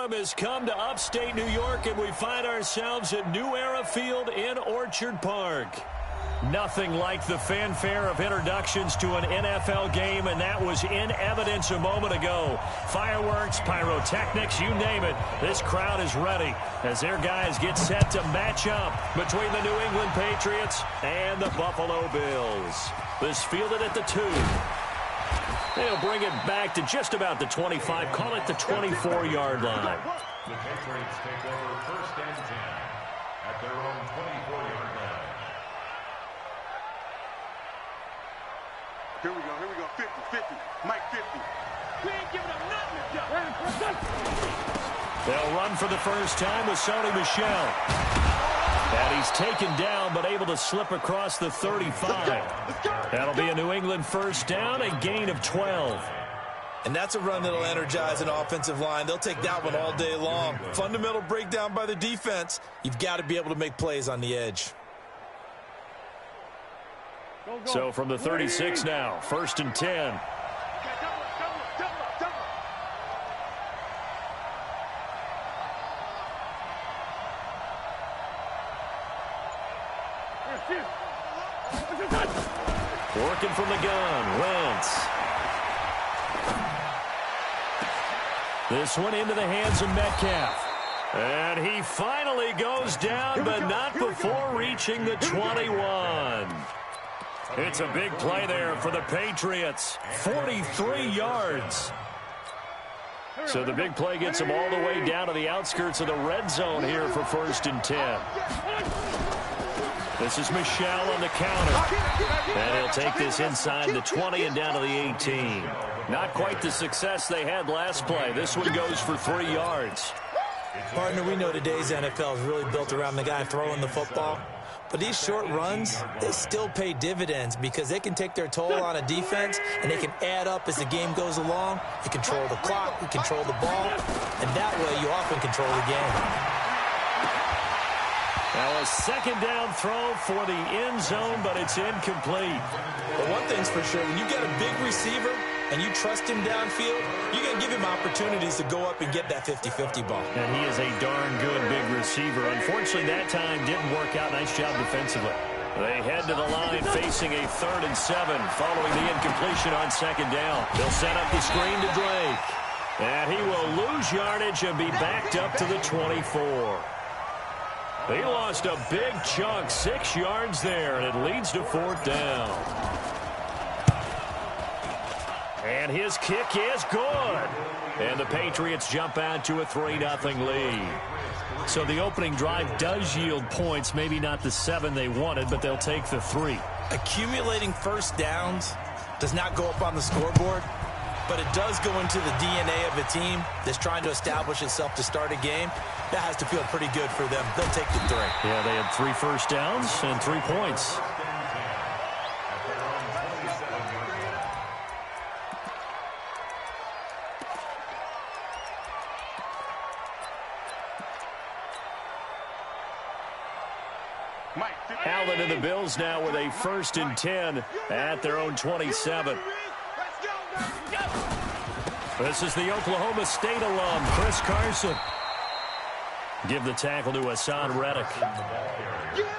Stadium has come to upstate New York, and we find ourselves at New Era Field in Orchard Park. Nothing like the fanfare of introductions to an NFL game, and that was in evidence a moment ago. Fireworks, pyrotechnics, you name it. This crowd is ready as their guys get set to match up between the New England Patriots and the Buffalo Bills. This fielded at the 2. They'll bring it back to just about the 25, call it the 24-yard line. The Patriots take over 1st and 10 at their own 24-yard line. Here we go, 50, Mike 50. We ain't giving up nothing. They'll run for the first time with Sony Michel. And he's taken down, but able to slip across the 35. That'll be a New England first down, a gain of 12. And that's a run that'll energize an offensive line. They'll take that one all day long. Fundamental breakdown by the defense. You've got to be able to make plays on the edge. So from the 36 now, 1st and 10. Working from the gun, Wentz. This one into the hands of Metcalf. And he finally goes down, but not before reaching the 21. It's a big play there for the Patriots. 43 yards. So the big play gets them all the way down to the outskirts of the red zone here for 1st and 10. This is Michel on the counter. And he'll take this inside the 20 and down to the 18. Not quite the success they had last play. This one goes for 3 yards. Partner, we know today's NFL is really built around the guy throwing the football. But these short runs, they still pay dividends because they can take their toll on a defense and they can add up as the game goes along. You control the clock, you control the ball, and that way you often control the game. Now a second down throw for the end zone, but it's incomplete. But one thing's for sure, when you get a big receiver and you trust him downfield, you're going to give him opportunities to go up and get that 50-50 ball. And he is a darn good big receiver. Unfortunately, that time didn't work out. Nice job defensively. They head to the line facing a 3rd and 7 following the incompletion on 2nd down. They'll set up the screen to Drake. And he will lose yardage and be backed up to the 24. He lost a big chunk, 6 yards there, and it leads to 4th down. And his kick is good. And the Patriots jump out to a 3-0 lead. So the opening drive does yield points, maybe not the 7 they wanted, but they'll take the 3. Accumulating first downs does not go up on the scoreboard, but it does go into the DNA of a team that's trying to establish itself to start a game. That has to feel pretty good for them. They'll take the 3. Yeah, they had 3 first downs and 3 points. Allen and the Bills now with a 1st and 10 at their own 27. This is the Oklahoma State alum, Chris Carson. Give the tackle to Hassan Reddick.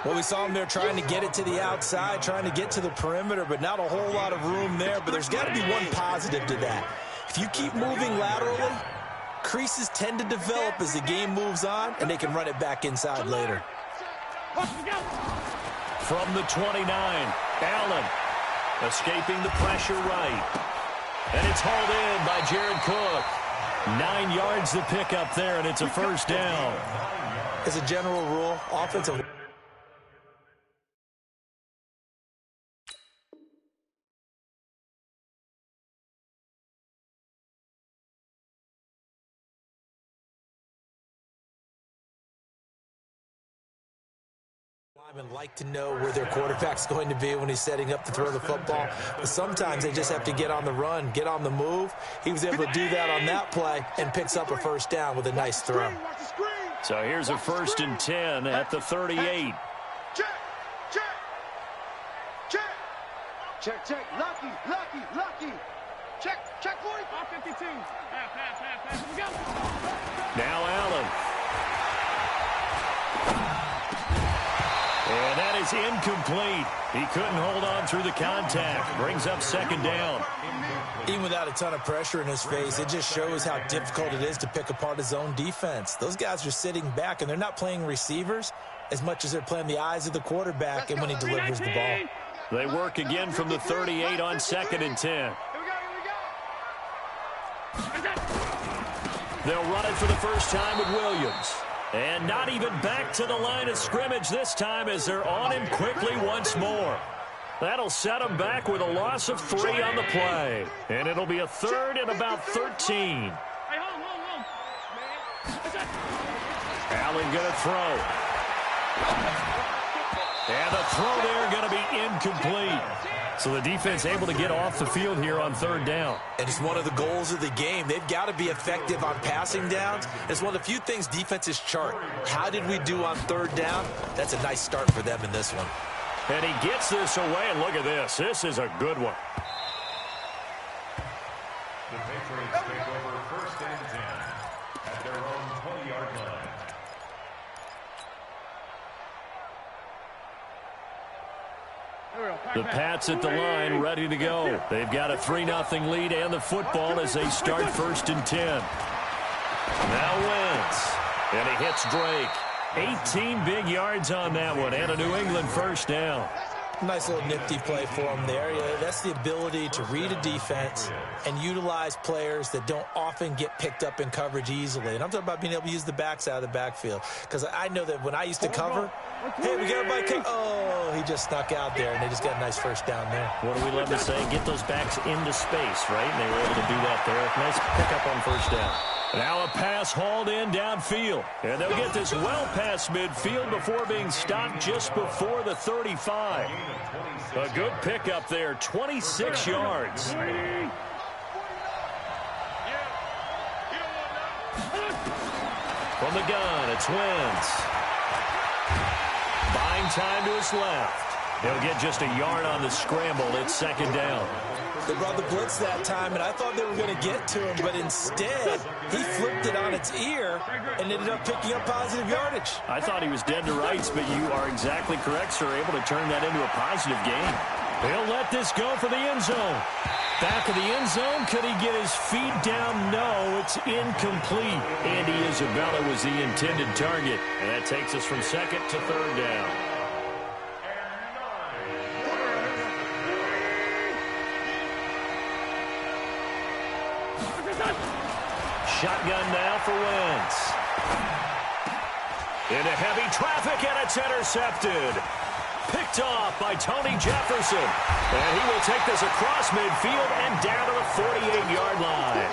Well, we saw him there trying to get it to the outside, trying to get to the perimeter, but not a whole lot of room there. But there's got to be one positive to that. If you keep moving laterally, creases tend to develop as the game moves on, and they can run it back inside later. From the 29, Allen escaping the pressure right. And it's hauled in by Jared Cook. 9 yards to pick up there, and it's a 1st down. As a general rule, offensive... linemen like to know where their quarterback's going to be when he's setting up to throw the football. But sometimes they just have to get on the run, get on the move. He was able to do that on that play and picks up a 1st down with a nice throw. So here's a 1st and 10 at the 38. Check. Lucky. Check 40. 52. Pass. Here we go. Now Allen. And that is incomplete. He couldn't hold on through the contact. Brings up second down. Even without a ton of pressure in his face, it just shows how difficult it is to pick apart his own defense. Those guys are sitting back, and they're not playing receivers as much as they're playing the eyes of the quarterback and when he delivers the ball. They work again from the 38 on 2nd and 10. They'll run it for the first time with Williams. And not even back to the line of scrimmage this time as they're on him quickly once more. That'll set him back with a loss of 3 on the play. And it'll be a 3rd and about 13. Allen going to throw. And the throw there going to be incomplete. So the defense able to get off the field here on 3rd down. And it's one of the goals of the game. They've got to be effective on passing downs. It's one of the few things defenses chart. How did we do on 3rd down? That's a nice start for them in this one. And he gets this away, and look at this. This is a good one. The Patriots take over 1st and 10 at their own 20-yard line. The Pats at the line, ready to go. They've got a 3-0 lead and the football as they start 1st and 10. Now Wentz. And he hits Drake. 18 big yards on that one and a New England 1st down. Nice little nifty play for him there. Yeah, that's the ability to read a defense and utilize players that don't often get picked up in coverage easily. And I'm talking about being able to use the backs out of the backfield. Because I know that when I used to cover, hey, we got everybody. Oh, he just snuck out there, and they just got a nice 1st down there. What do we love to say? Get those backs into space, right? And they were able to do that there. Nice pickup on 1st down. Now a pass hauled in downfield. And they'll get this well past midfield before being stopped just before the 35. A good pickup there, 26 yards. From the gun, it's Wentz. Buying time to his left. He'll get just a yard on the scramble. It's 2nd down. They brought the blitz that time, and I thought they were going to get to him, but instead, he flipped it on its ear and ended up picking up positive yardage. I thought he was dead to rights, but you are exactly correct, sir. Able to turn that into a positive gain. He'll let this go for the end zone. Back of the end zone. Could he get his feet down? No, it's incomplete. Andy Isabella was the intended target, and that takes us from 2nd to 3rd down. Shotgun now for Wentz. Into heavy traffic, and it's intercepted. Picked off by Tony Jefferson. And he will take this across midfield and down to the 48-yard line.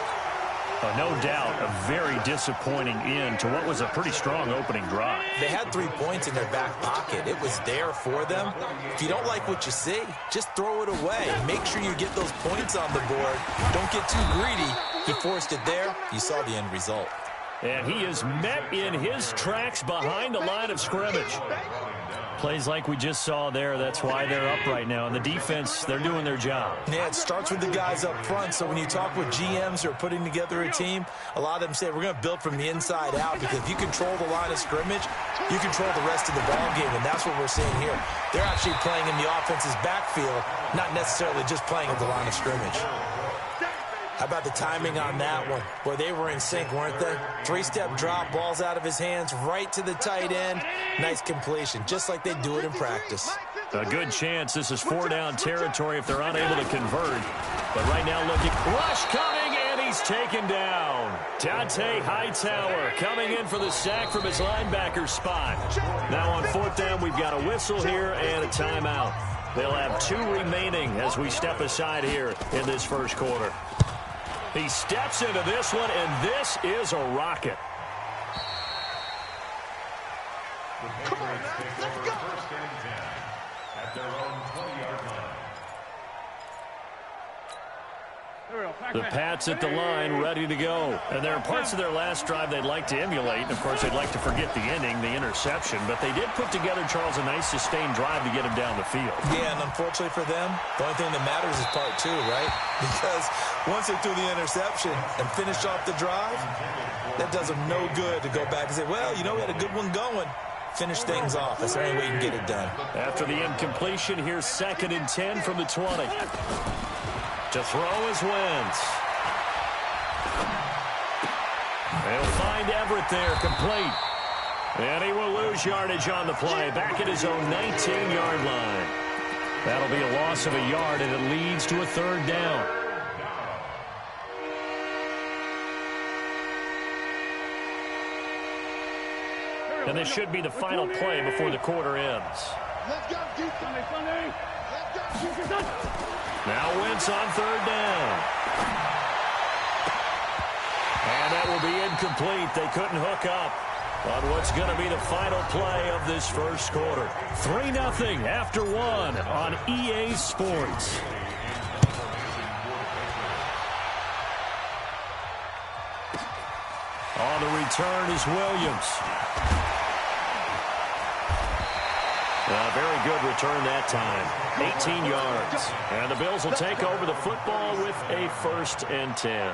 No doubt a very disappointing end to what was a pretty strong opening drive. They had 3 points in their back pocket. It was there for them. If you don't like what you see, just throw it away. Make sure you get those points on the board. Don't get too greedy. He forced it there. You saw the end result. And he is met in his tracks behind the line of scrimmage. Plays like we just saw there, that's why they're up right now. And the defense, they're doing their job. Yeah, it starts with the guys up front. So when you talk with GMs who are putting together a team, a lot of them say we're going to build from the inside out, because if you control the line of scrimmage, you control the rest of the ball game, and that's what we're seeing here. They're actually playing in the offense's backfield, not necessarily just playing at the line of scrimmage. How about the timing on that one? Boy, they were in sync, weren't they? 3-step drop, balls out of his hands, right to the tight end. Nice completion, just like they do it in practice. A good chance this is 4-down territory if they're unable to convert. But right now looking, rush coming, and he's taken down. Dante Hightower coming in for the sack from his linebacker spot. Now on 4th down, we've got a whistle here and a timeout. They'll have 2 remaining as we step aside here in this first quarter. He steps into this one, and this is a rocket. The Patriots take over 1st and 10 at their own 20-yard line. The Pats at the line, ready to go. And there are parts of their last drive they'd like to emulate. And, of course, they'd like to forget the ending, the interception. But they did put together, Charles, a nice sustained drive to get him down the field. Yeah, and unfortunately for them, the only thing that matters is part two, right? Because once they threw the interception and finished off the drive, that does them no good to go back and say, well, you know, we had a good one going. Finish things off. That's the only way you can get it done. After the incompletion, here's 2nd and 10 from the 20. To throw is Wentz. They'll find Everett there, complete. And he will lose yardage on the play, back at his own 19-yard line. That'll be a loss of a yard, and it leads to a 3rd down. And this should be the final play before the quarter ends. Let's go, Sunday. Let's go. Now Wentz on 3rd down. And that will be incomplete. They couldn't hook up on what's going to be the final play of this first quarter. 3-0 after 1 on EA Sports. On the return is Williams. A very good return that time. 18 yards. And the Bills will take over the football with a 1st and 10.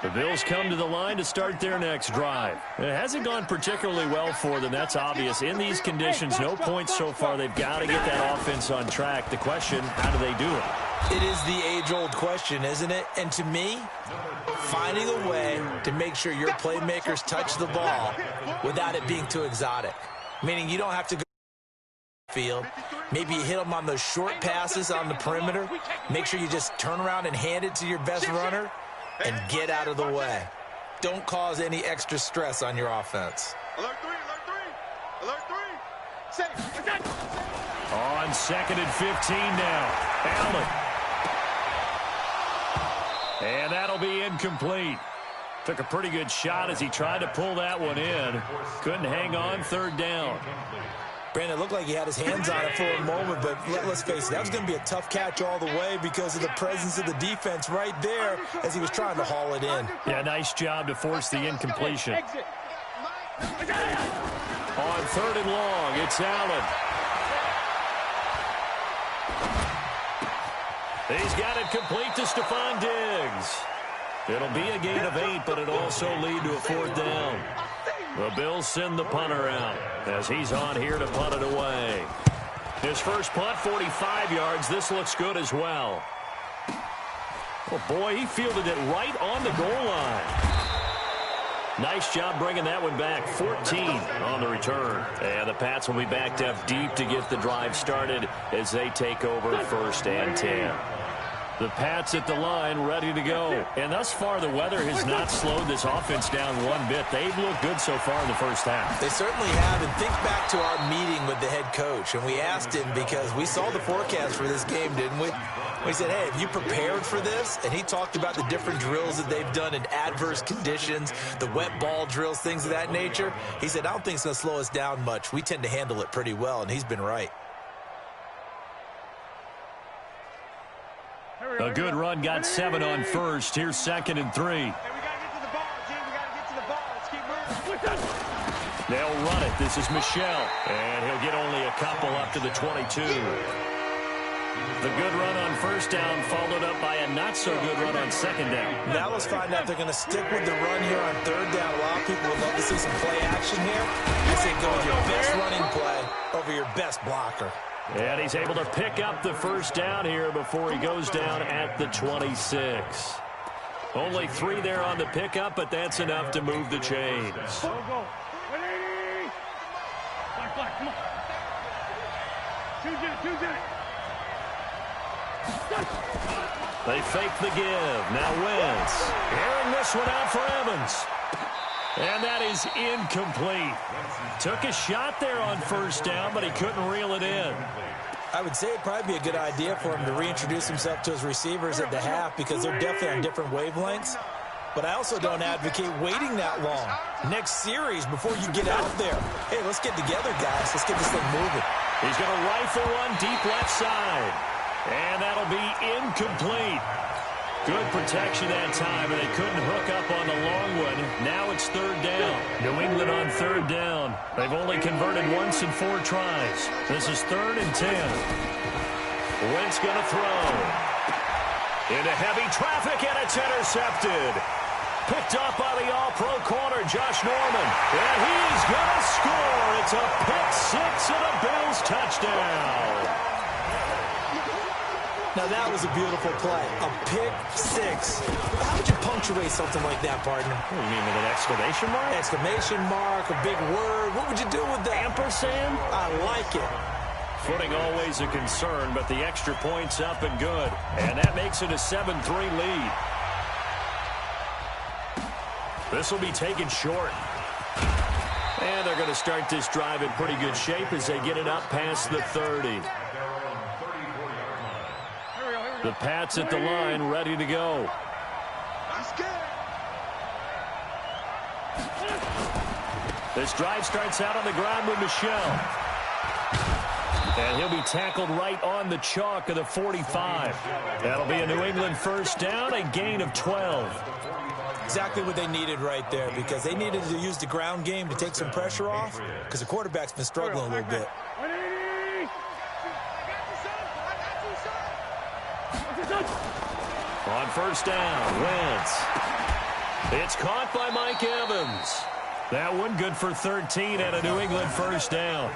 The Bills come to the line to start their next drive. It hasn't gone particularly well for them. That's obvious. In these conditions, no points so far. They've got to get that offense on track. The question, how do they do it? It is the age-old question, isn't it? And to me, finding a way to make sure your playmakers touch the ball without it being too exotic. Meaning you don't have to go field. Maybe you hit them on those short passes on the perimeter. Make sure you just turn around and hand it to your best runner and get out of the way. Don't cause any extra stress on your offense. Alert 3, alert 3, alert 3. Safe. On 2nd and 15 now. Allen. And that'll be incomplete. Took a pretty good shot as he tried to pull that one in. Couldn't hang on, 3rd down. Brandon, it looked like he had his hands on it for a moment, but let's face it, that was going to be a tough catch all the way because of the presence of the defense right there as he was trying to haul it in. Yeah, nice job to force the incompletion. On 3rd and long, it's Allen. He's got it complete to Stephon Diggs. It'll be a gain of 8, but it'll also lead to a 4th down. The Bills send the punter out as he's on here to punt it away. His first punt, 45 yards. This looks good as well. Oh, boy, he fielded it right on the goal line. Nice job bringing that one back. 14 on the return. And the Pats will be backed up deep to get the drive started as they take over 1st and 10. The Pats at the line, ready to go. And thus far, the weather has not slowed this offense down one bit. They've looked good so far in the first half. They certainly have. And think back to our meeting with the head coach. And we asked him because we saw the forecast for this game, didn't we? We said, hey, have you prepared for this? And he talked about the different drills that they've done in adverse conditions, the wet ball drills, things of that nature. He said, I don't think it's going to slow us down much. We tend to handle it pretty well, and he's been right. A good run, got 7 on 1st. Here's 2nd and 3. Hey, we got to get to the ball, G. We got to get to the ball. Let's keep moving. They'll run it. This is Michel. And he'll get only a couple up to the 22. The good run on 1st down followed up by a not-so-good run on 2nd down. Now let's find out if they're going to stick with the run here on 3rd down. A lot of people would love to see some play action here. I say go with your best running play over your best blocker. And he's able to pick up the 1st down here before he goes down at the 26. Only 3 there on the pickup, but that's enough to move the chains. Go, go. 180. Black, come on. Choose it. They fake the give. Now Wentz. Airing this one out for Evans. And that is incomplete. Took a shot there on 1st down, but he couldn't reel it in. I would say it'd probably be a good idea for him to reintroduce himself to his receivers at the half because they're definitely on different wavelengths. But I also don't advocate waiting that long. Next series, before you get out there, hey, let's get together, guys. Let's get this thing moving. He's going to rifle one deep left side. And that'll be incomplete. Good protection that time, and they couldn't hook up on the long one. Now it's third down. New England on third down. They've only converted once in 4 tries. This is 3rd and 10. Wentz going to throw. Into heavy traffic, and it's intercepted. Picked up by the all-pro corner, Josh Norman. And he's going to score. It's a pick six and a Bills touchdown. Now, that was a beautiful play. A pick six. How would you punctuate something like that, partner? What do you mean, with an exclamation mark? Exclamation mark, a big word. What would you do with that? Ampersand? I like it. Footing always a concern, but the extra point's up and good. And that makes it a 7-3 lead. This will be taken short. And they're going to start this drive in pretty good shape as they get it up past the 30. The Pats at the line, ready to go. This drive starts out on the ground with Michel. And he'll be tackled right on the chalk of the 45. That'll be a New England first down, a gain of 12. Exactly what they needed right there, because they needed to use the ground game to take some pressure off, because the quarterback's been struggling a little bit. On first down, Wentz. It's caught by Mike Evans. That one good for 13 and a New England first down.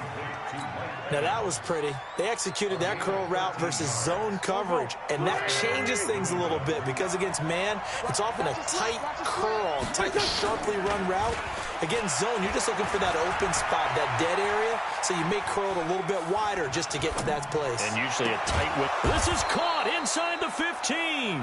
Now, that was pretty. They executed that curl route versus zone coverage, and that changes things a little bit because against man, it's often a tight curl, tight, sharply run route. Against zone, you're just looking for that open spot, that dead area, so you may curl it a little bit wider just to get to that place. And usually a tight width. This is caught inside the 15.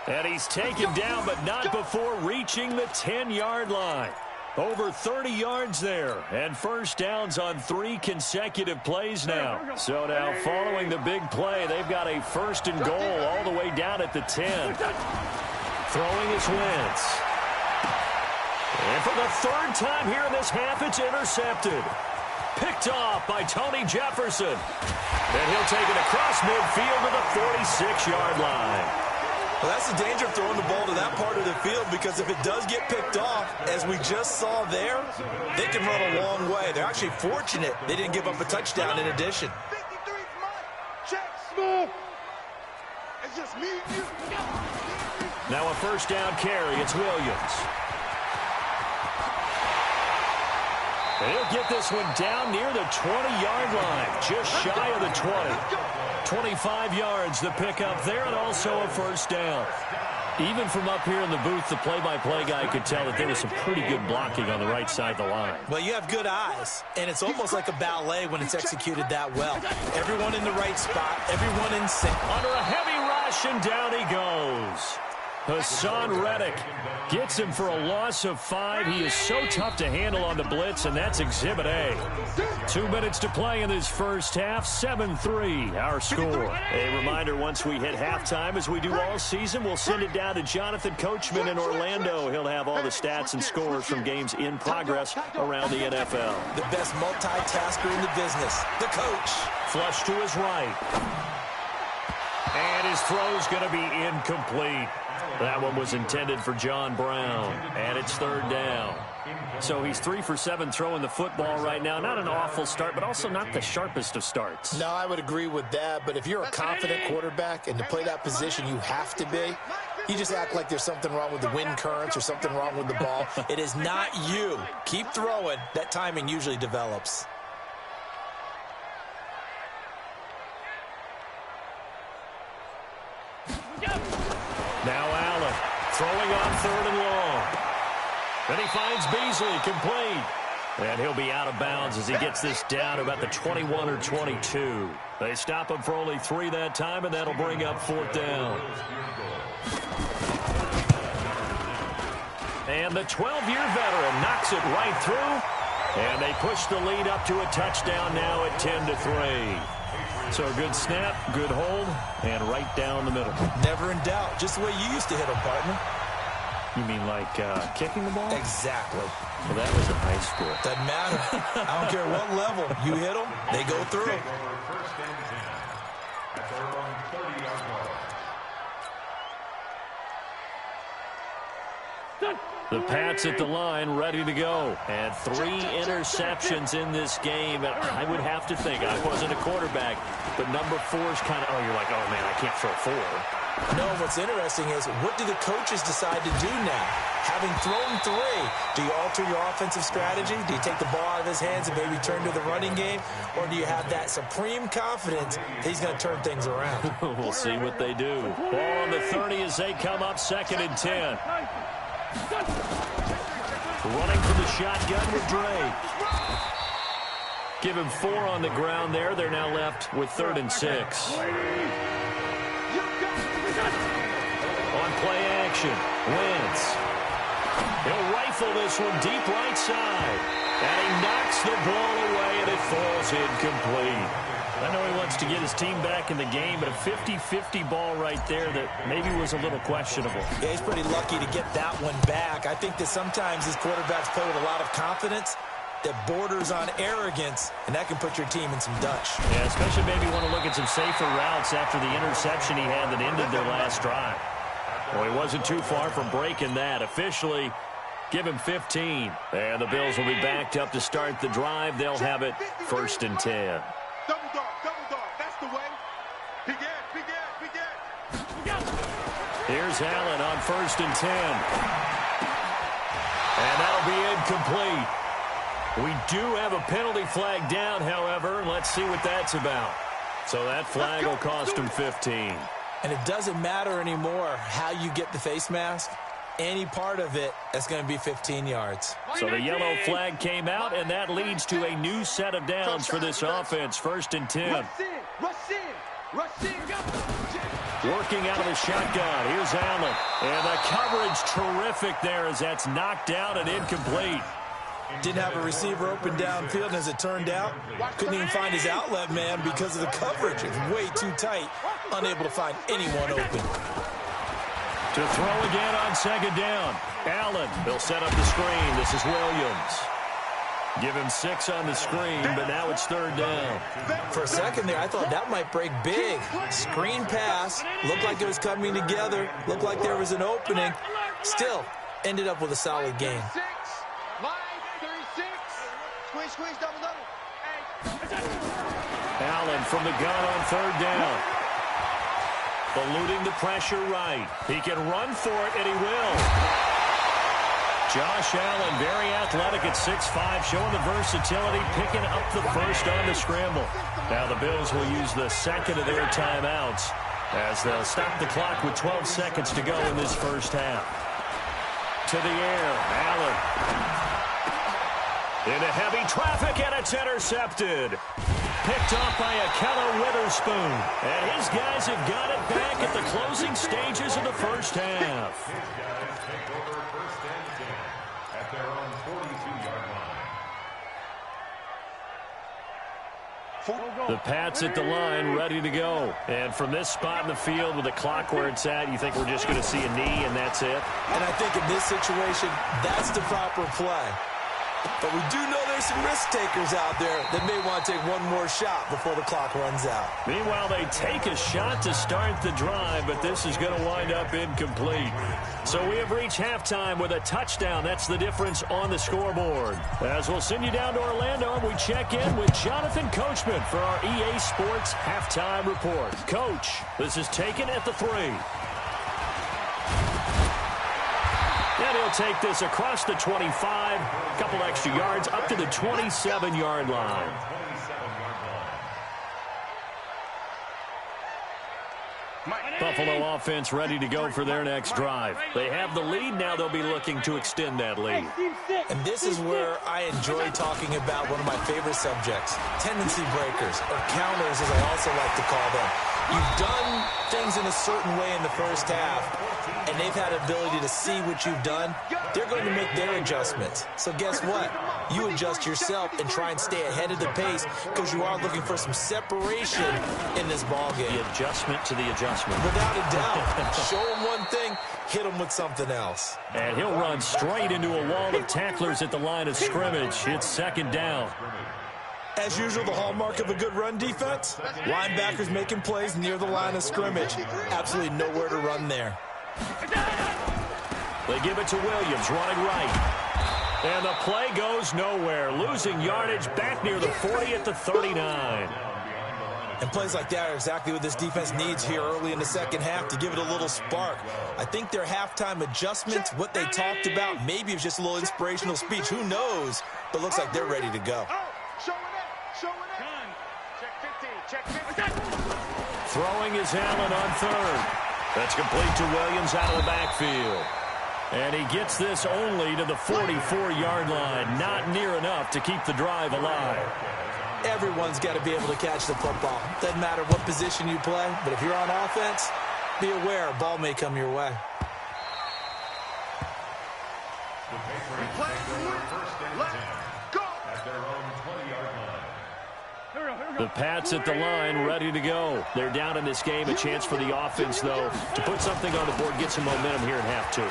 And he's taken down, but not before reaching the 10-yard line. Over 30 yards there, and first downs on 3 consecutive plays now. So now, following the big play, they've got a first and goal all the way down at the 10. Throwing is Wentz. And for the 3rd time here in this half, it's intercepted. Picked off by Tony Jefferson. And he'll take it across midfield to the 46-yard line. Well, that's the danger of throwing the ball to that part of the field, because if it does get picked off, as we just saw there, they can run a long way. They're actually fortunate they didn't give up a touchdown in addition. 53 check, small. It's just me and you. Now a first down carry. It's Williams. And he'll get this one down near the 20-yard line, just shy of the 20. 25 yards, the pickup there, and also a first down. Even from up here in the booth, the play-by-play guy could tell that there was some pretty good blocking on the right side of the line. Well, you have good eyes, and it's almost like a ballet when it's executed that well. Everyone in the right spot, everyone in sync. Under a heavy rush, and down he goes. Hassan Reddick gets him for a loss of 5. He is so tough to handle on the blitz, and that's Exhibit A. 2 minutes to play in this first half, 7-3, our score. A reminder, once we hit halftime, as we do all season, we'll send it down to Jonathan Coachman in Orlando. He'll have all the stats and scores from games in progress around the NFL. The best multitasker in the business, the coach. Flush to his right. And his throw's going to be incomplete. That one was intended for John Brown, and it's 3rd down. So he's 3 for 7 throwing the football right now. Not an awful start, but also not the sharpest of starts. No, I would agree with that, but if you're a confident quarterback and to play that position you have to be, you just act like there's something wrong with the wind currents or something wrong with the ball. It is not you. Keep throwing. That timing usually develops. Now Allen throwing on 3rd and long. Then he finds Beasley, complete. And he'll be out of bounds as he gets this down to about the 21 or 22. They stop him for only 3 that time, and that'll bring up 4th down. And the 12-year veteran knocks it right through. And they push the lead up to a touchdown now at 10-3. So a good snap, good hold, and right down the middle. Never in doubt. Just the way you used to hit them, partner. You mean like kicking the ball? Exactly. Well, that was in high school. Doesn't matter. I don't care what level. You hit them, they go through. First and 10 at their own 30-yard line. The Pats at the line, ready to go. And 3 interceptions in this game. And I would have to think, I wasn't a quarterback, but number 4 is kind of, you're like, oh, man, I can't throw 4. No, what's interesting is, what do the coaches decide to do now? Having thrown 3, do you alter your offensive strategy? Do you take the ball out of his hands and maybe turn to the running game? Or do you have that supreme confidence that he's going to turn things around? We'll see what they do. Ball on the 30 as they come up, 2nd and 10. Running from the shotgun with Dre. Give him 4 on the ground there. They're now left with 3rd and 6. On play action, Wentz. He'll rifle this one deep right side. And he knocks the ball away, and it falls incomplete. I know he wants to get his team back in the game, but a 50-50 ball right there that maybe was a little questionable. Yeah, he's pretty lucky to get that one back. I think that sometimes these quarterbacks play with a lot of confidence that borders on arrogance, and that can put your team in some dutch. Yeah, especially maybe want to look at some safer routes after the interception he had that ended their last drive. Well, he wasn't too far from breaking that. Officially, give him 15. And the Bills will be backed up to start the drive. They'll have it 1st and 10. Double dog. That's the way. Big Ed. Here's Allen on 1st and 10. And that'll be incomplete. We do have a penalty flag down, however. Let's see what that's about. So that flag will cost him 15. And it doesn't matter anymore how you get the face mask. Any part of it, that's going to be 15 yards. So the yellow flag came out, and that leads to a new set of downs for this offense. 1st and 10. Rush in. Working out of the shotgun. Here's Allen. And the coverage terrific there as that's knocked down and incomplete. Didn't have a receiver open downfield, and as it turned out, couldn't even find his outlet man because of the coverage. It was way too tight, unable to find anyone open. To throw again on 2nd down. Allen, he'll set up the screen. This is Williams. Give him 6 on the screen, but now it's 3rd down. For a second there, I thought that might break big. Screen pass, looked like it was coming together, looked like there was an opening. Still, ended up with a solid game. Squeeze, double. Allen from the gun on 3rd down. Eluding the pressure right. He can run for it, and he will. Josh Allen, very athletic at 6'5", showing the versatility, picking up the first on the scramble. Now the Bills will use the 2nd of their timeouts as they'll stop the clock with 12 seconds to go in this first half. To the air, Allen. Into heavy traffic, and it's intercepted. Picked off by Ahkello Witherspoon. And his guys have got it back at the closing stages of the first half. His guys take over 1st and 10 at their own 42-yard line. The Pats at the line, ready to go. And from this spot in the field with the clock where it's at, you think we're just going to see a knee and that's it? And I think in this situation, that's the proper play. But we do know there's some risk takers out there that may want to take one more shot before the clock runs out. Meanwhile, they take a shot to start the drive, but this is going to wind up incomplete. So we have reached halftime with a touchdown. That's the difference on the scoreboard. As we'll send you down to Orlando, we check in with Jonathan Coachman for our EA Sports Halftime Report. Coach, this is taken at the 3. And he'll take this across the 25, a couple extra yards, up to the 27-yard line. Buffalo offense ready to go for their next drive. They have the lead. Now they'll be looking to extend that lead. And this is where I enjoy talking about one of my favorite subjects, tendency breakers, or counters as I also like to call them. You've done things in a certain way in the first half, and they've had ability to see what you've done. They're going to make their adjustments. So guess what? You adjust yourself and try and stay ahead of the pace because you are looking for some separation in this ballgame. The adjustment to the adjustment. Without a doubt. Show them one thing, hit him with something else. And he'll run straight into a wall of tacklers at the line of scrimmage. It's second down. As usual, the hallmark of a good run defense, linebackers making plays near the line of scrimmage. Absolutely nowhere to run there. They give it to Williams, running right. And the play goes nowhere, losing yardage back near the 40 at the 39. And plays like that are exactly what this defense needs here early in the second half to give it a little spark. I think their halftime adjustments, what they talked about, maybe it was just a little inspirational speech. Who knows? But looks like they're ready to go. Throwing is Allen on third. That's complete to Williams out of the backfield. And he gets this only to the 44-yard line. Not near enough to keep the drive alive. Everyone's got to be able to catch the football. Doesn't matter what position you play, but if you're on offense, be aware a ball may come your way. The Pats at the line, ready to go. They're down in this game. A chance for the offense, though, to put something on the board, get some momentum here in half two.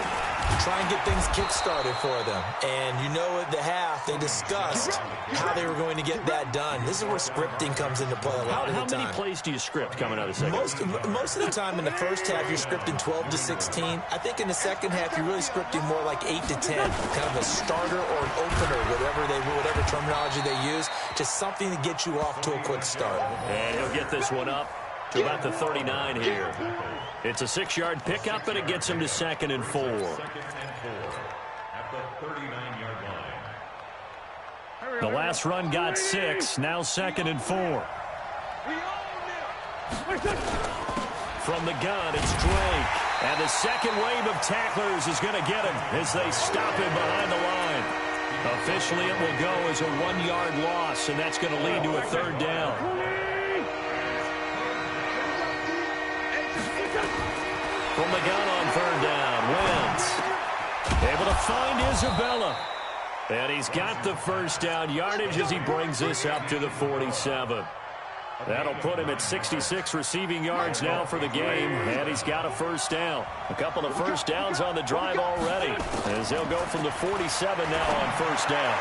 Try and get things kick-started for them. And you know at the half, they discussed how they were going to get that done. This is where scripting comes into play a lot of the time. How many plays do you script coming out of the second? Most of the time in the first half, you're scripting 12 to 16. I think in the second half, you're really scripting more like 8 to 10. Kind of a starter or an opener, whatever terminology they use. Just something to get you off to a quick start. And he'll get this one up to about the 39 here. It's a 6-yard pickup, and it gets him to second and 4. At the 39-yard line. The last run got 6, now second and 4. From the gun, it's Drake. And the second wave of tacklers is going to get him as they stop him behind the line. Officially, it will go as a 1-yard loss, and that's going to lead to a third down. From the gun on third down, Wentz able to find Isabella. And he's got the first down yardage as he brings this up to the 47. That'll put him at 66 receiving yards now for the game, and he's got a first down. A couple of first downs on the drive already, as they'll go from the 47 now on first down.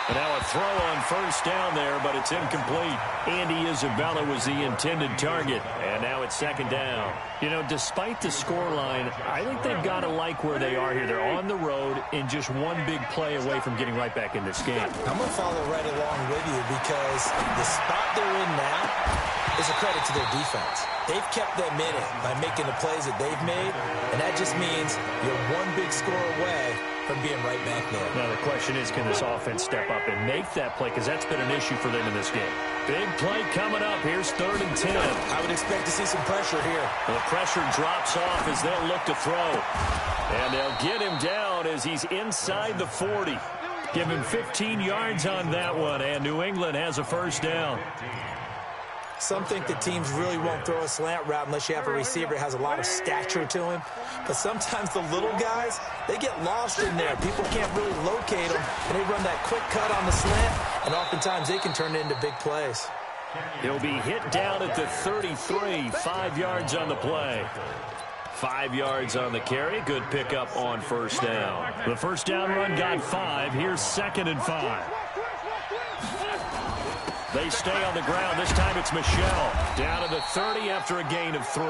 And now a throw on first down there, but it's incomplete. Andy Isabella was the intended target, and now it's second down. You know, despite the scoreline, I think they've got to like where they are here. They're on the road and just one big play away from getting right back in this game. I'm going to follow right along with you because the spot they're in now is a credit to their defense. They've kept them in it by making the plays that they've made, and that just means you're one big score away from being right back there. Now the question is, can this offense step up and make that play? Because that's been an issue for them in this game. Big play coming up. Here's 3rd and 10. I would expect to see some pressure here. The pressure drops off as they'll look to throw. And they'll get him down as he's inside the 40. Give him 15 yards on that one, and New England has a first down. Some think that teams really won't throw a slant route unless you have a receiver that has a lot of stature to him. But sometimes the little guys, they get lost in there. People can't really locate them, and they run that quick cut on the slant, and oftentimes they can turn it into big plays. He'll be hit down at the 33, 5 yards on the play. 5 yards on the carry. Good pickup on first down. The first down run got 5. Here's 2nd and 5. They stay on the ground. This time it's Michel. Down to the 30 after a gain of 3.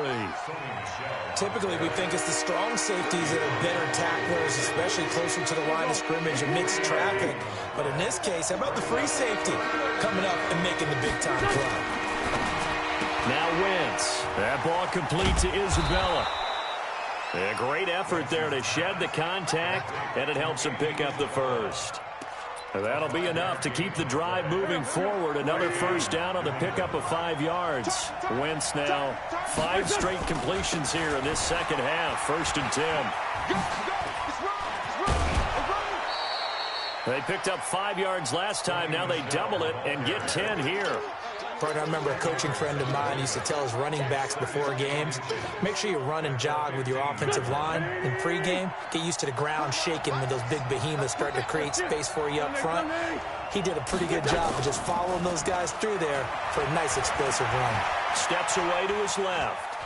Typically, we think it's the strong safeties that are better tacklers, especially closer to the line of scrimmage amidst traffic. But in this case, how about the free safety coming up and making the big-time play? Now Wentz. That ball complete to Isabella. A great effort there to shed the contact, and it helps him pick up the first. That'll be enough to keep the drive moving forward. Another first down on the pickup of 5 yards. Wentz now 5 straight completions here in this second half. 1st and 10. They picked up 5 yards last time. Now they double it and get 10 here. Partner, I remember a coaching friend of mine used to tell his running backs before games, make sure you run and jog with your offensive line in pregame. Get used to the ground shaking when those big behemoths start to create space for you up front. He did a pretty good job of just following those guys through there for a nice explosive run. Steps away to his left.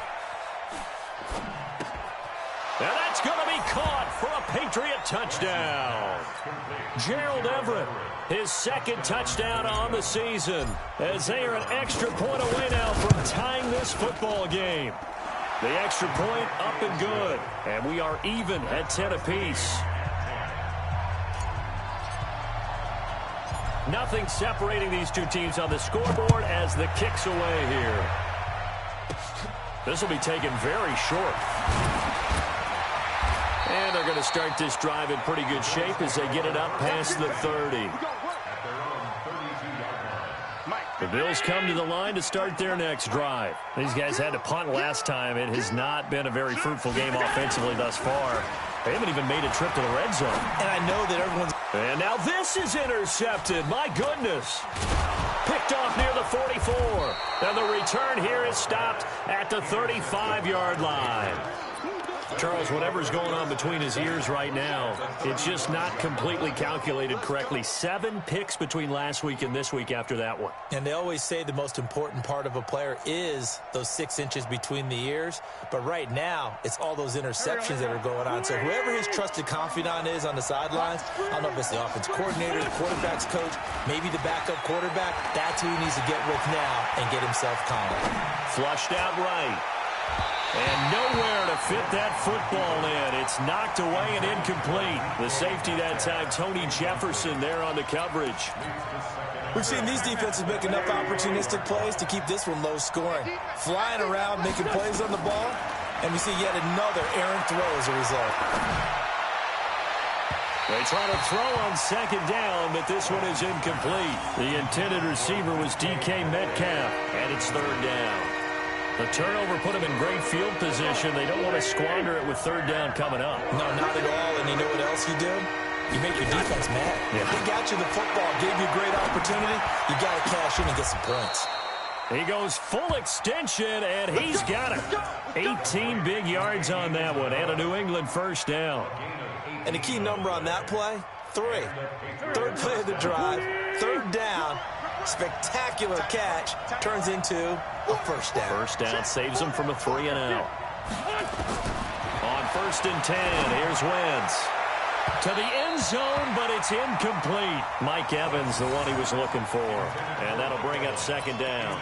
And that's going to be caught for a Patriot touchdown. Gerald Everett, his second touchdown on the season, as they are an extra point away now from tying this football game. The extra point up and good, and we are even at 10 apiece. Nothing separating these two teams on the scoreboard as the kick's away here. This will be taken very short. And they're going to start this drive in pretty good shape as they get it up past the 30. The Bills come to the line to start their next drive. These guys had to punt last time. It has not been a very fruitful game offensively thus far. They haven't even made a trip to the red zone. And I know that everyone's... And now this is intercepted. My goodness. Picked off near the 44. And the return here is stopped at the 35-yard line. Charles, whatever's going on between his ears right now, it's just not completely calculated correctly. 7 picks between last week and this week after that one. And they always say the most important part of a player is those 6 inches between the ears. But right now, it's all those interceptions that are going on. So whoever his trusted confidant is on the sidelines, I don't know if it's the offense coordinator, the quarterback's coach, maybe the backup quarterback, that's who he needs to get with now and get himself calm. Flushed out right. And nowhere to fit that football in. It's knocked away and incomplete. The safety that time, Tony Jefferson there on the coverage. We've seen these defenses make enough opportunistic plays to keep this one low scoring. Flying around, making plays on the ball, and we see yet another errant throw as a result. They try to throw on second down, but this one is incomplete. The intended receiver was DK Metcalf, and it's third down. The turnover put them in great field position. They don't want to squander it with third down coming up. No, not at all. And you know what else you do? You make your defense mad. Yeah. They got you the football, gave you a great opportunity. You got to cash in and get some points. He goes full extension, and he's got it. 18 big yards on that one, and a New England first down. And the key number on that play, 3. Third play of the drive, third down. Spectacular catch turns into a first down. First down saves them from a 3-and-out. On 1st and 10, here's Wentz. To the end zone, but it's incomplete. Mike Evans, the one he was looking for. And that'll bring up second down.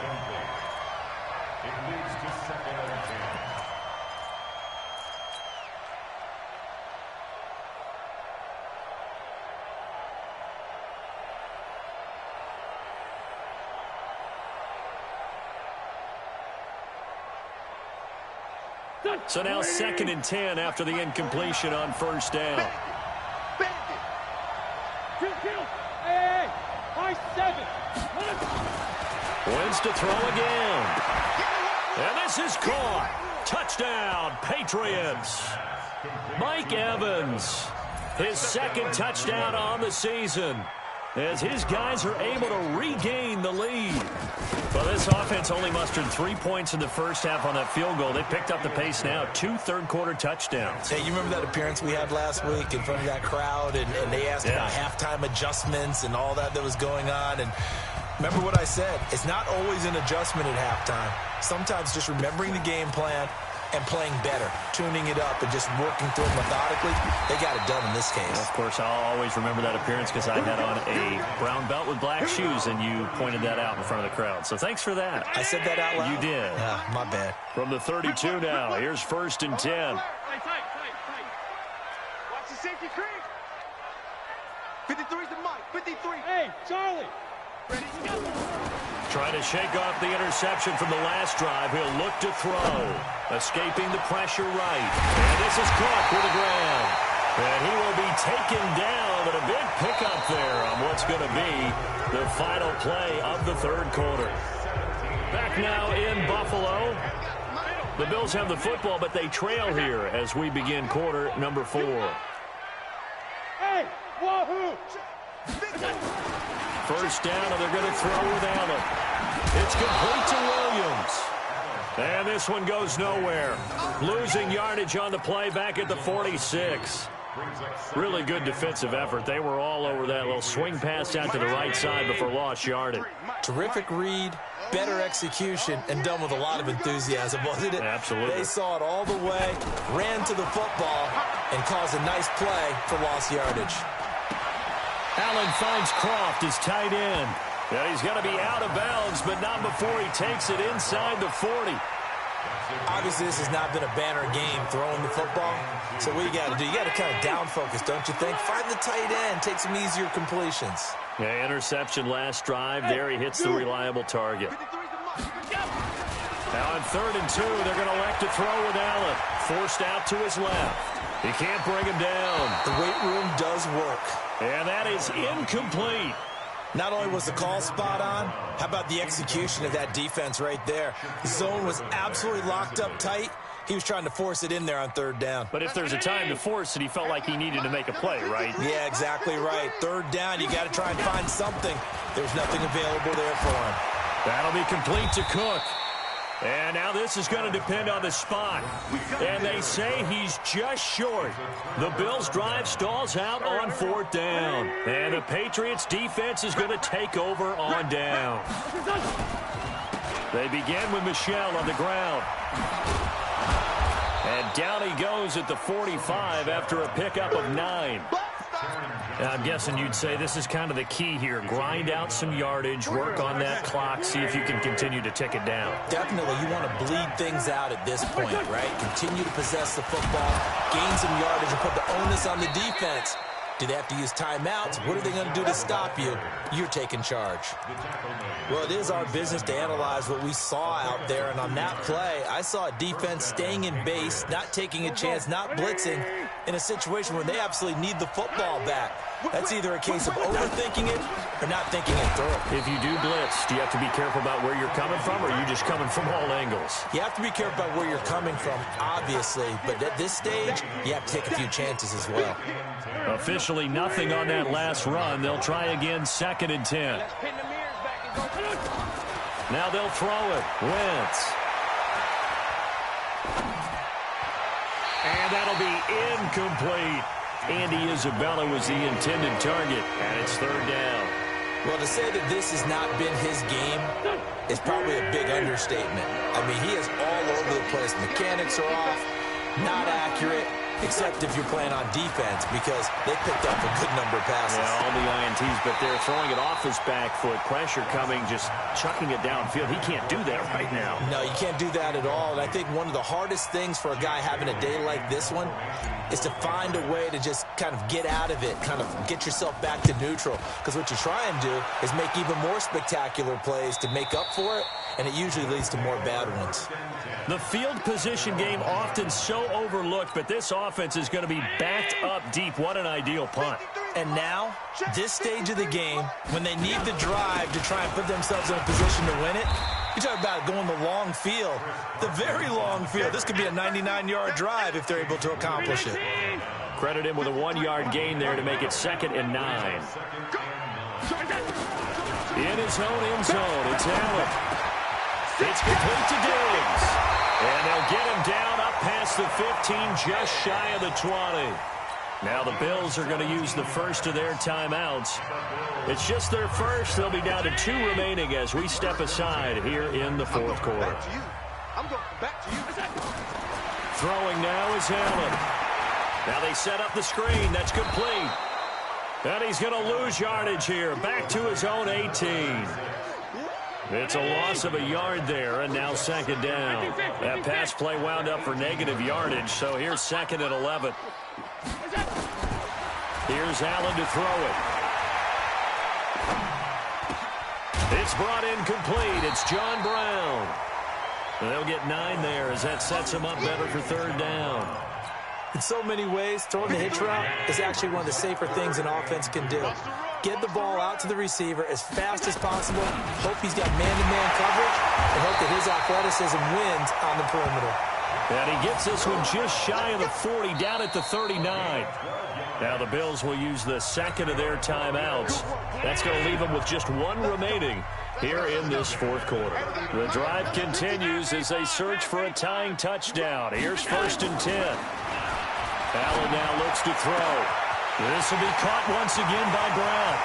So now 2nd and 10 after the incompletion on first down. Wins to throw again. And this is caught. Touchdown, Patriots. Mike Evans, his 2nd touchdown on the season, as his guys are able to regain the lead. Well, this offense only mustered 3 points in the first half on that field goal. They picked up the pace now. 2 third-quarter touchdowns. Hey, you remember that appearance we had last week in front of that crowd, and they asked about halftime adjustments and all that was going on, and remember what I said. It's not always an adjustment at halftime. Sometimes just remembering the game plan and playing better, tuning it up, and just working through it methodically. They got it done in this case. Of course, I'll always remember that appearance because I had on a brown belt with black shoes, and you pointed that out in front of the crowd. So thanks for that. I said that out loud? You did. Yeah, my bad. From the 32 now, here's 1st and 10. Watch the safety creep. 53's the mic. 53. Hey, Charlie. Ready to go. Trying to shake off the interception from the last drive. He'll look to throw. Escaping the pressure right. And this is caught for the ground. And he will be taken down, but a big pickup there on what's going to be the final play of the third quarter. Back now in Buffalo. The Bills have the football, but they trail here as we begin quarter number 4. Hey, wahoo! First down, and they're going to throw without it. It's complete to Williams. And this one goes nowhere. Losing yardage on the play back at the 46. Really good defensive effort. They were all over that little swing pass out to the right side before lost yardage. Terrific read, better execution, and done with a lot of enthusiasm, wasn't it? Absolutely. They saw it all the way, ran to the football, and caused a nice play for lost yardage. Allen finds Croft as tight end. Yeah, he's going to be out of bounds, but not before he takes it inside the 40. Obviously, this has not been a banner game throwing the football. So what you got to do, you got to kind of down focus, don't you think? Find the tight end, take some easier completions. Yeah, interception last drive. There he hits the reliable target. Now on 3rd and 2, they're going to elect to throw with Allen. Forced out to his left. He can't bring him down. The weight room does work. And that is incomplete. Not only was the call spot on, how about the execution of that defense right there? The zone was absolutely locked up tight. He was trying to force it in there on 3rd down. But if there's a time to force it, he felt like he needed to make a play, right? Yeah, exactly right. 3rd down, you got to try and find something. There's nothing available there for him. That'll be complete to Cook. And now this is going to depend on the spot. And they say he's just short. The Bills' drive stalls out on 4th down. And the Patriots' defense is going to take over on down. They begin with Michel on the ground. And down he goes at the 45 after a pickup of 9. I'm guessing you'd say this is kind of the key here. Grind out some yardage, work on that clock, see if you can continue to tick it down. Definitely, you want to bleed things out at this point, right? Continue to possess the football, gain some yardage, and put the onus on the defense. Do they have to use timeouts? What are they going to do to stop you? You're taking charge. Well, it is our business to analyze what we saw out there, and on that play, I saw a defense staying in base, not taking a chance, not blitzing, in a situation where they absolutely need the football back. That's either a case of overthinking it or not thinking it through. If you do blitz, do you have to be careful about where you're coming from, or are you just coming from all angles? You have to be careful about where you're coming from, obviously, but at this stage, you have to take a few chances as well. Officially nothing on that last run. They'll try again, 2nd and 10. Now they'll throw it. Wentz. And that'll be incomplete. Andy Isabella was the intended target, and it's 3rd down. Well, to say that this has not been his game is probably a big understatement. I mean, he is all over the place. Mechanics are off, not accurate, except if you're playing on defense, because they picked up a good number of passes. Yeah, all the INTs, but they're throwing it off his back foot. Pressure coming, just chucking it downfield. He can't do that right now. No, you can't do that at all. And I think one of the hardest things for a guy having a day like this one is to find a way to just kind of get out of it, kind of get yourself back to neutral. Because what you try and do is make even more spectacular plays to make up for it, and it usually leads to more bad ones. The field position game often so overlooked, but this offense is going to be backed up deep. What an ideal punt. And now, this stage of the game, when they need the drive to try and put themselves in a position to win it, you talk about going the long field, the very long field. This could be a 99-yard drive if they're able to accomplish it. Credit him with a 1-yard gain there to make it 2nd and 9. In his own end zone, it's Allen. It's complete to Diggs. And they'll get him down up past the 15, just shy of the 20. Now the Bills are going to use the first of their timeouts. It's just their first. They'll be down to 2 remaining as we step aside here in the 4th quarter. I'm going back to you. Throwing now is Allen. Now they set up the screen. That's complete. And he's going to lose yardage here. Back to his own 18. It's a loss of a yard there, and now 2nd down. That pass play wound up for negative yardage, so here's 2nd and 11. Here's Allen to throw it. It's brought in complete. It's John Brown. They'll get 9 there as that sets him up better for 3rd down. In so many ways, throwing the hitch route is actually one of the safer things an offense can do. Get the ball out to the receiver as fast as possible, hope he's got man-to-man coverage, and hope that his athleticism wins on the perimeter. And he gets this one just shy of the 40, down at the 39. Now the Bills will use the 2nd of their timeouts. That's going to leave them with just 1 remaining here in this 4th quarter. The drive continues as they search for a tying touchdown. Here's 1st and 10. Allen now looks to throw. This will be caught once again by Brown.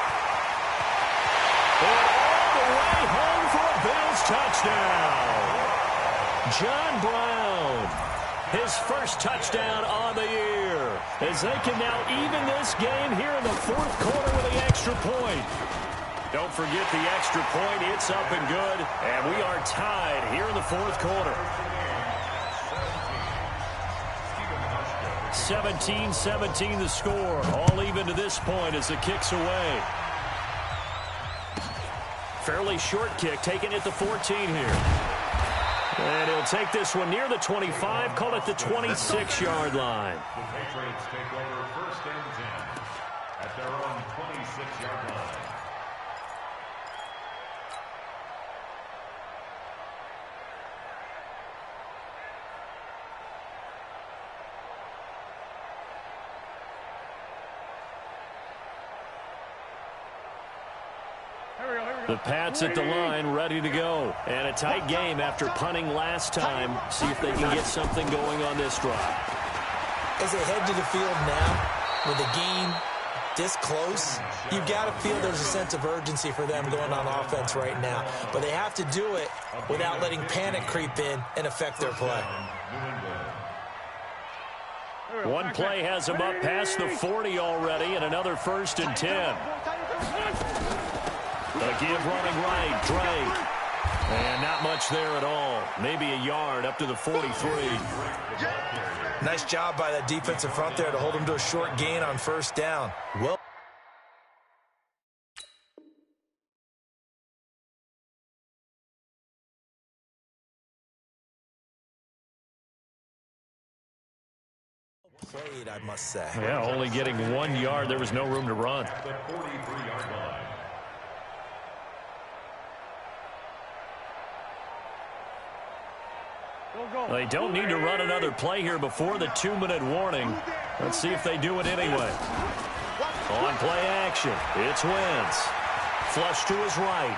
And all the way home for a Bills touchdown. John Brown, his first touchdown on the year, as they can now even this game here in the fourth quarter with the extra point. Don't forget the extra point. It's up and good, and we are tied here in the fourth quarter. 17-17 the score. All even to this point as the kick's away. Fairly short kick, taken at the 14 here. And he'll take this one near the 25, call it the 26-yard line. The Patriots take over first and 10 at their own 26-yard line. The Pats at the line, ready to go. And a tight game after punting last time. See if they can get something going on this drive. As they head to the field now, with the game this close, you've got to feel there's a sense of urgency for them going on offense right now. But they have to do it without letting panic creep in and affect their play. One play has them up past the 40 already, and another first and 10. The give running right, Drake. And not much there at all. Maybe a yard up to the 43. Nice job by that defensive front there to hold them to a short gain on first down. Well played, I must say. Yeah, only getting 1 yard. There was no room to run. The 43-yard line. They don't need to run another play here before the 2-minute warning. Let's see if they do it anyway. On play action, it's Wentz. Flush to his right.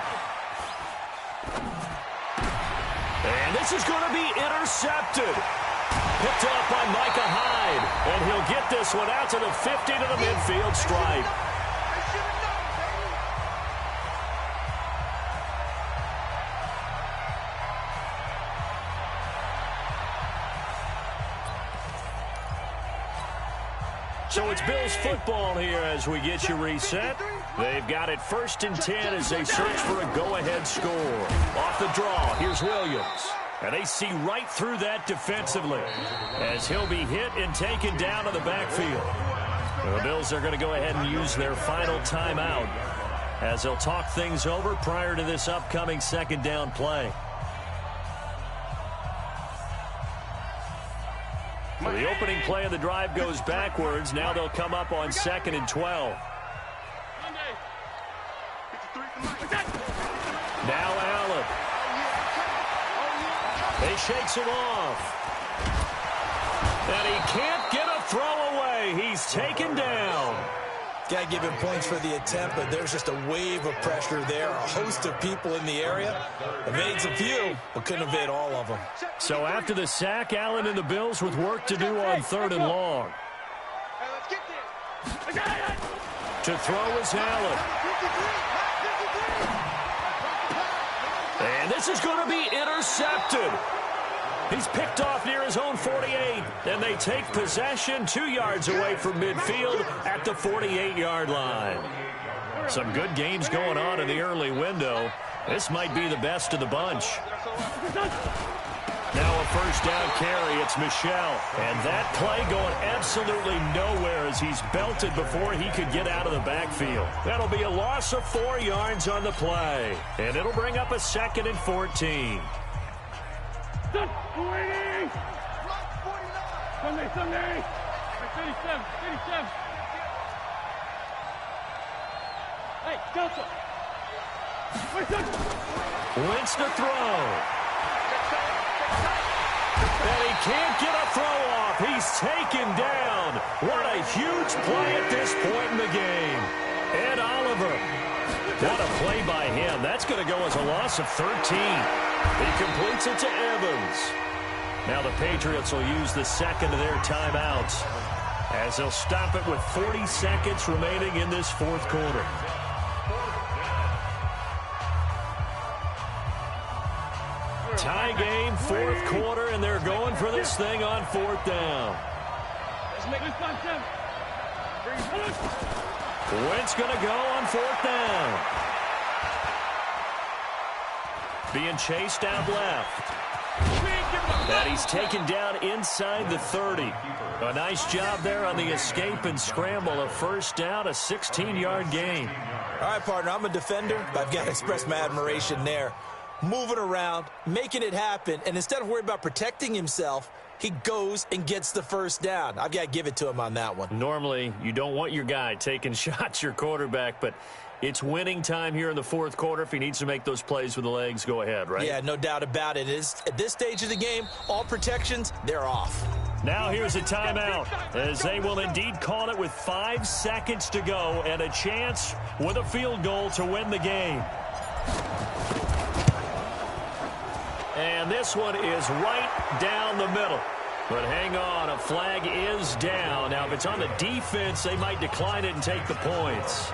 And this is going to be intercepted. Picked up by Micah Hyde. And he'll get this one out to the 50 to the midfield stripe. So it's Bills football here as we get you reset. They've got it first and 10 as they search for a go-ahead score. Off the draw, here's Williams. And they see right through that defensively as he'll be hit and taken down to the backfield. The Bills are going to go ahead and use their final timeout as they'll talk things over prior to this upcoming second down play. So the opening play of the drive goes backwards. Now they'll come up on 2nd and 12. Now Allen. He shakes him off. And he can't get a throw away. He's taken down. Got to give him points for the attempt, but there's just a wave of pressure there. A host of people in the area. Evades a few, but couldn't evade all of them. So after the sack, Allen and the Bills with work to do on 3rd and long. To throw is Allen. And this is going to be intercepted. He's picked off near his own 48, and they take possession 2 yards away from midfield at the 48-yard line. Some good games going on in the early window. This might be the best of the bunch. Now a first down carry. It's Michel. And that play going absolutely nowhere as he's belted before he could get out of the backfield. That'll be a loss of 4 yards on the play. And it'll bring up a 2nd and 14. Sunday. 37. Hey, Delta. Wentz to throw. And he can't get a throw off. He's taken down. What a huge play at this point in the game. Ed Oliver. What a play by him. That's going to go as a loss of 13. He completes it to Evans. Now the Patriots will use the second of their timeouts. as they'll stop it with 40 seconds remaining in this fourth quarter. Tie game, fourth quarter, and they're going for this thing on fourth down. Wentz going to go on fourth down. Being chased out left. And he's taken down inside the 30. A nice job there on the escape and scramble. A first down, a 16-yard gain. All right, partner, I'm a defender, but I've got to express my admiration there. Moving around, making it happen, and instead of worrying about protecting himself, he goes and gets the first down. I've got to give it to him on that one. Normally, you don't want your guy taking shots, your quarterback, but it's winning time here in the fourth quarter. If he needs to make those plays with the legs, go ahead, right? Yeah, no doubt about it. At this stage of the game, all protections, they're off. Now here's a timeout, as they will indeed call it with 5 seconds to go and a chance with a field goal to win the game. And this one is right down the middle. But hang on, a flag is down. Now, if it's on the defense, they might decline it and take the points.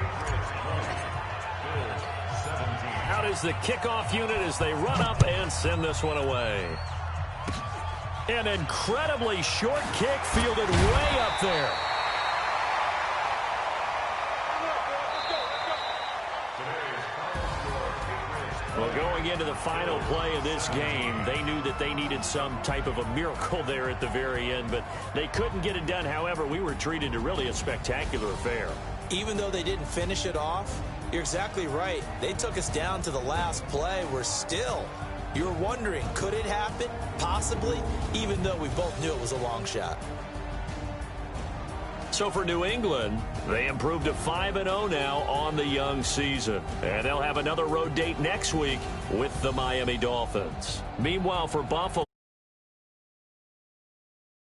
Out is the kickoff unit as they run up and send this one away. An incredibly short kick fielded way up there. Well, going into the final play of this game, they knew that they needed some type of a miracle there at the very end, but they couldn't get it done. However, we were treated to really a spectacular affair. Even though they didn't finish it off, you're exactly right. They took us down to the last play. We're still, you're wondering, could it happen? Possibly, even though we both knew it was a long shot. So for New England, they improved to 5-0 now on the young season. And they'll have another road date next week with the Miami Dolphins. Meanwhile, for Buffalo,